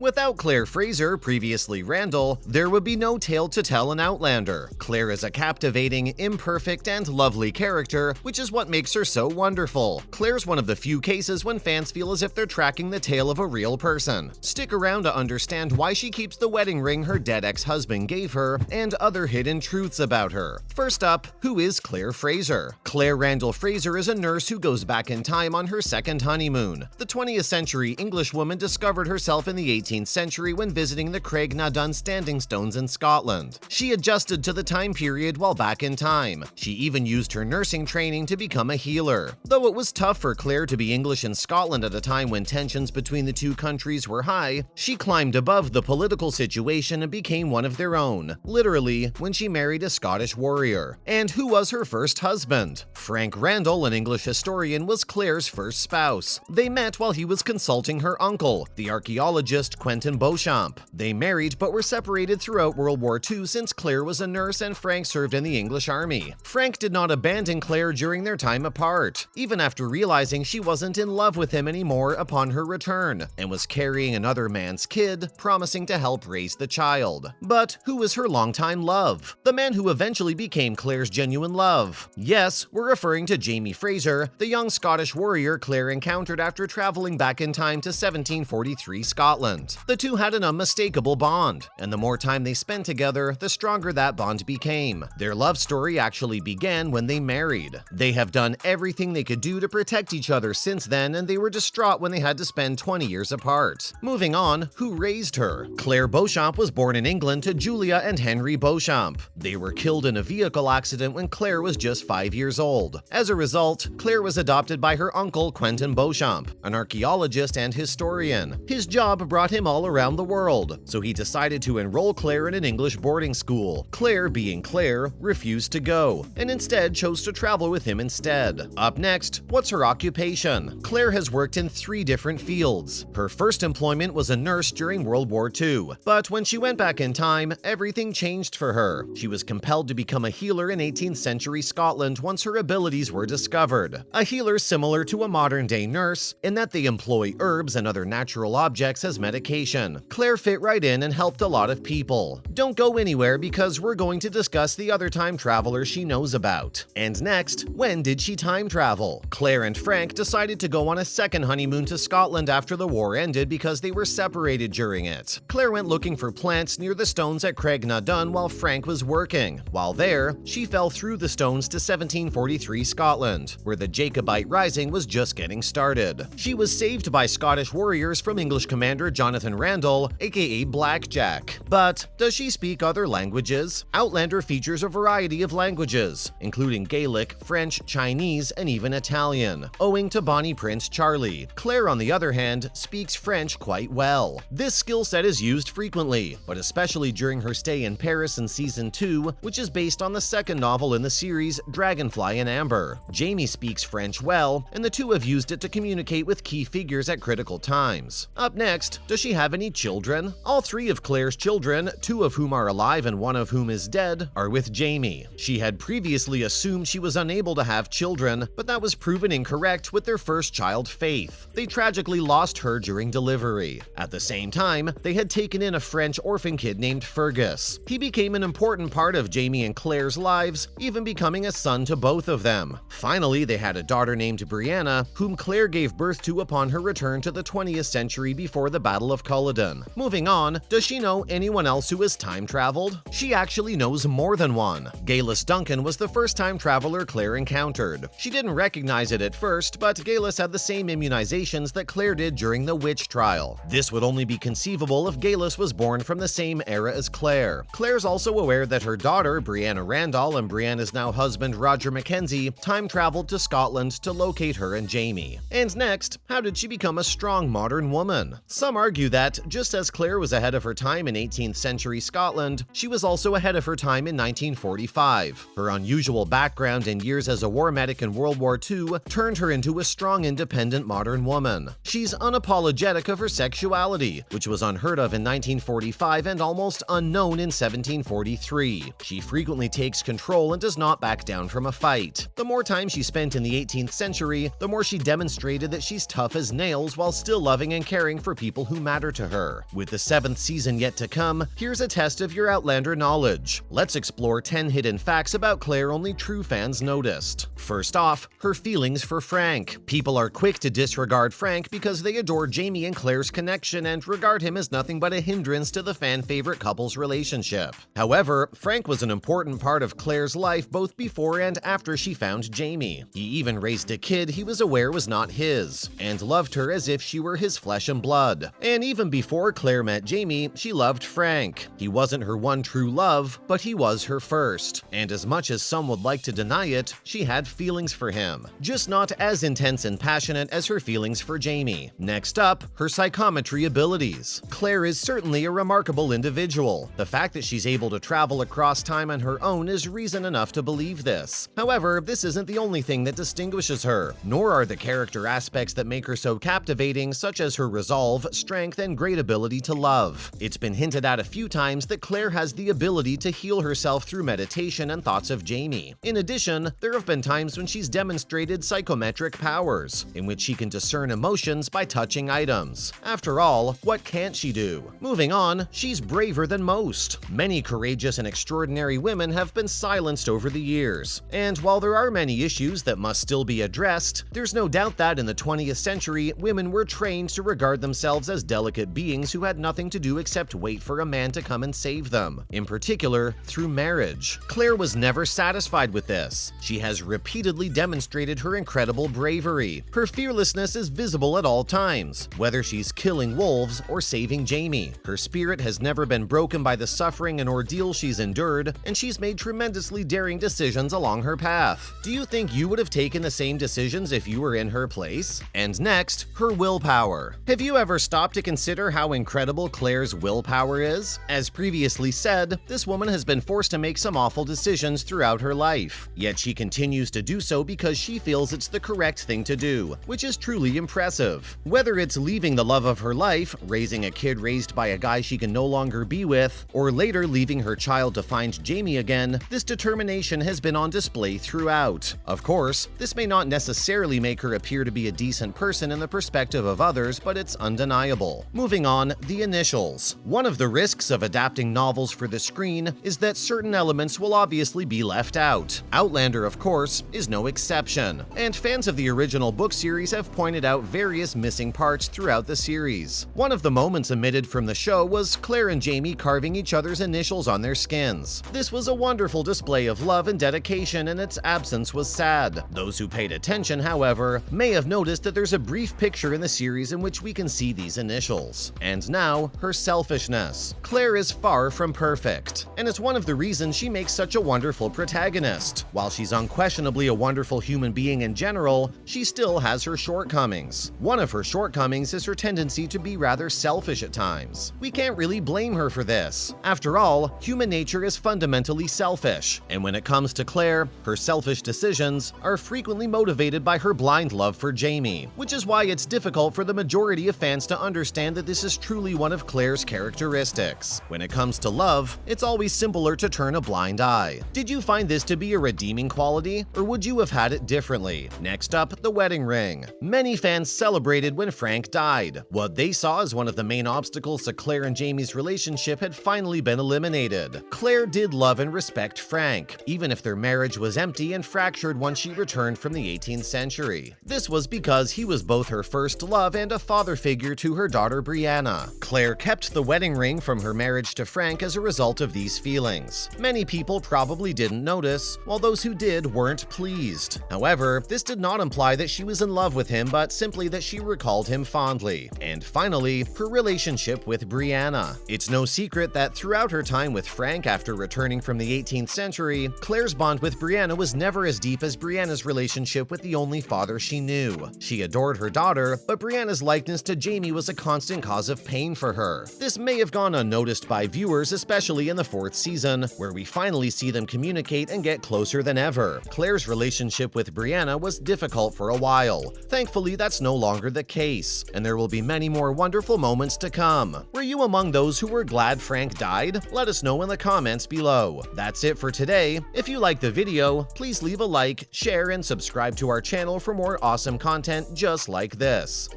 Without Claire Fraser, previously Randall, there would be no tale to tell in Outlander. Claire is a captivating, imperfect, and lovely character, which is what makes her so wonderful. Claire's one of the few cases when fans feel as if they're tracking the tale of a real person. Stick around to understand why she keeps the wedding ring her dead ex-husband gave her, and other hidden truths about her. First up, who is Claire Fraser? Claire Randall Fraser is a nurse who goes back in time on her second honeymoon. The 20th century Englishwoman discovered herself in the 18th century when visiting the Craignaddon Standing Stones in Scotland. She adjusted to the time period while back in time. She even used her nursing training to become a healer. Though it was tough for Claire to be English in Scotland at a time when tensions between the two countries were high, she climbed above the political situation and became one of their own, literally, when she married a Scottish warrior. And who was her first husband? Frank Randall, an English historian, was Claire's first spouse. They met while he was consulting her uncle, the archaeologist Quentin Beauchamp. They married but were separated throughout World War II since Claire was a nurse and Frank served in the English Army. Frank did not abandon Claire during their time apart, even after realizing she wasn't in love with him anymore upon her return, and was carrying another man's kid, promising to help raise the child. But who was her longtime love? The man who eventually became Claire's genuine love. Yes, we're referring to Jamie Fraser, the young Scottish warrior Claire encountered after traveling back in time to 1743 Scotland. The two had an unmistakable bond, and the more time they spent together, the stronger that bond became. Their love story actually began when they married. They have done everything they could do to protect each other since then, and they were distraught when they had to spend 20 years apart. Moving on, who raised her? Claire Beauchamp was born in England to Julia and Henry Beauchamp. They were killed in a vehicle accident when Claire was just 5 years old. As a result, Claire was adopted by her uncle Quentin Beauchamp, an archaeologist and historian. His job brought him all around the world, so he decided to enroll Claire in an English boarding school. Claire, being Claire, refused to go, and instead chose to travel with him instead. Up next, what's her occupation? Claire has worked in 3 different fields. Her first employment was a nurse during World War II, but when she went back in time, everything changed for her. She was compelled to become a healer in 18th century Scotland once her abilities were discovered. A healer similar to a modern-day nurse, in that they employ herbs and other natural objects as medication. Claire fit right in and helped a lot of people. Don't go anywhere because we're going to discuss the other time travelers she knows about. And next, when did she time travel? Claire and Frank decided to go on a second honeymoon to Scotland after the war ended because they were separated during it. Claire went looking for plants near the stones at Craignaddon while Frank was working. While there, she fell through the stones to 1743 Scotland, where the Jacobite Rising was just getting started. She was saved by Scottish warriors from English commander Jonathan Randall, aka Blackjack. But does she speak other languages? Outlander features a variety of languages, including Gaelic, French, Chinese, and even Italian, owing to Bonnie Prince Charlie. Claire, on the other hand, speaks French quite well. This skill set is used frequently, but especially during her stay in Paris in Season 2, which is based on the second novel in the series, Dragonfly and Amber. Jamie speaks French well, and the two have used it to communicate with key figures at critical times. Up next, does she have any children? All 3 of Claire's children, 2 of whom are alive and 1 of whom is dead, are with Jamie. She had previously assumed she was unable to have children, but that was proven incorrect with their first child, Faith. They tragically lost her during delivery. At the same time, they had taken in a French orphan kid named Fergus. He became an important part of Jamie and Claire's lives, even becoming a son to both of them. Finally, they had a daughter named Brianna, whom Claire gave birth to upon her return to the 20th century before the Battle of Culloden. Moving on, does she know anyone else who has time traveled? She actually knows more than one. Galis Duncan was the first time traveler Claire encountered. She didn't recognize it at first, but Galis had the same immunizations that Claire did during the witch trial. This would only be conceivable if Galis was born from the same era as Claire. Claire's also aware that her daughter, Brianna Randall, and Brianna's now husband, Roger Mackenzie, time traveled to Scotland to locate her and Jamie. And next, how did she become a strong modern woman? Some argue that, just as Claire was ahead of her time in 18th century Scotland, she was also ahead of her time in 1945. Her unusual background and years as a war medic in World War II turned her into a strong, independent modern woman. She's unapologetic of her sexuality, which was unheard of in 1945 and almost unknown in 1743. She frequently takes control and does not back down from a fight. The more time she spent in the 18th century, the more she demonstrated that she's tough as nails while still loving and caring for people who matter. matter to her. With the 7th season yet to come, here's a test of your Outlander knowledge. Let's explore 10 hidden facts about Claire only true fans noticed. First off, her feelings for Frank. People are quick to disregard Frank because they adore Jamie and Claire's connection and regard him as nothing but a hindrance to the fan-favorite couple's relationship. However, Frank was an important part of Claire's life both before and after she found Jamie. He even raised a kid he was aware was not his, and loved her as if she were his flesh and blood. And even before Claire met Jamie, she loved Frank. He wasn't her one true love, but he was her first. And as much as some would like to deny it, she had feelings for him, just not as intense and passionate as her feelings for Jamie. Next up, her psychometry abilities. Claire is certainly a remarkable individual. The fact that she's able to travel across time on her own is reason enough to believe this. However, this isn't the only thing that distinguishes her, nor are the character aspects that make her so captivating, such as her resolve, strength, and great ability to love. It's been hinted at a few times that Claire has the ability to heal herself through meditation and thoughts of Jamie. In addition, there have been times when she's demonstrated psychometric powers, in which she can discern emotions by touching items. After all, what can't she do? Moving on, she's braver than most. Many courageous and extraordinary women have been silenced over the years. And while there are many issues that must still be addressed, there's no doubt that in the 20th century, women were trained to regard themselves as delicate beings who had nothing to do except wait for a man to come and save them, in particular, through marriage. Claire was never satisfied with this. She has repeatedly demonstrated her incredible bravery. Her fearlessness is visible at all times, whether she's killing wolves or saving Jamie. Her spirit has never been broken by the suffering and ordeal she's endured, and she's made tremendously daring decisions along her path. Do you think you would have taken the same decisions if you were in her place? And next, her willpower. Have you ever stopped to consider how incredible Claire's willpower is? As previously said, this woman has been forced to make some awful decisions throughout her life, yet she continues to do so because she feels it's the correct thing to do, which is truly impressive. Whether it's leaving the love of her life, raising a kid raised by a guy she can no longer be with, or later leaving her child to find Jamie again, this determination has been on display throughout. Of course, this may not necessarily make her appear to be a decent person in the perspective of others, but it's undeniable. Moving on, the initials. One of the risks of adapting novels for the screen is that certain elements will obviously be left out. Outlander, of course, is no exception, and fans of the original book series have pointed out various missing parts throughout the series. One of the moments omitted from the show was Claire and Jamie carving each other's initials on their skins. This was a wonderful display of love and dedication, and its absence was sad. Those who paid attention, however, may have noticed that there's a brief picture in the series in which we can see these initials. And now, her selfishness. Claire is far from perfect, and it's one of the reasons she makes such a wonderful protagonist. While she's unquestionably a wonderful human being in general, she still has her shortcomings. One of her shortcomings is her tendency to be rather selfish at times. We can't really blame her for this. After all, human nature is fundamentally selfish, and when it comes to Claire, her selfish decisions are frequently motivated by her blind love for Jamie, which is why it's difficult for the majority of fans to understand that this is truly one of Claire's characteristics. When it comes to love, it's always simpler to turn a blind eye. Did you find this to be a redeeming quality, or would you have had it differently? Next up, the wedding ring. Many fans celebrated when Frank died. What they saw as one of the main obstacles to Claire and Jamie's relationship had finally been eliminated. Claire did love and respect Frank, even if their marriage was empty and fractured once she returned from the 18th century. This was because he was both her first love and a father figure to her daughter Brianna. Claire kept the wedding ring from her marriage to Frank as a result of these feelings. Many people probably didn't notice, while those who did weren't pleased. However, this did not imply that she was in love with him, but simply that she recalled him fondly. And finally, her relationship with Brianna. It's no secret that throughout her time with Frank after returning from the 18th century, Claire's bond with Brianna was never as deep as Brianna's relationship with the only father she knew. She adored her daughter, but Brianna's likeness to Jamie was a constant cause of pain for her. This may have gone unnoticed by viewers, especially in the 4th season, where we finally see them communicate and get closer than ever. Claire's relationship with Brianna was difficult for a while. Thankfully, that's no longer the case, and there will be many more wonderful moments to come. Were you among those who were glad Frank died? Let us know in the comments below. That's it for today. If you liked the video, please leave a like, share, and subscribe to our channel for more awesome content just like this.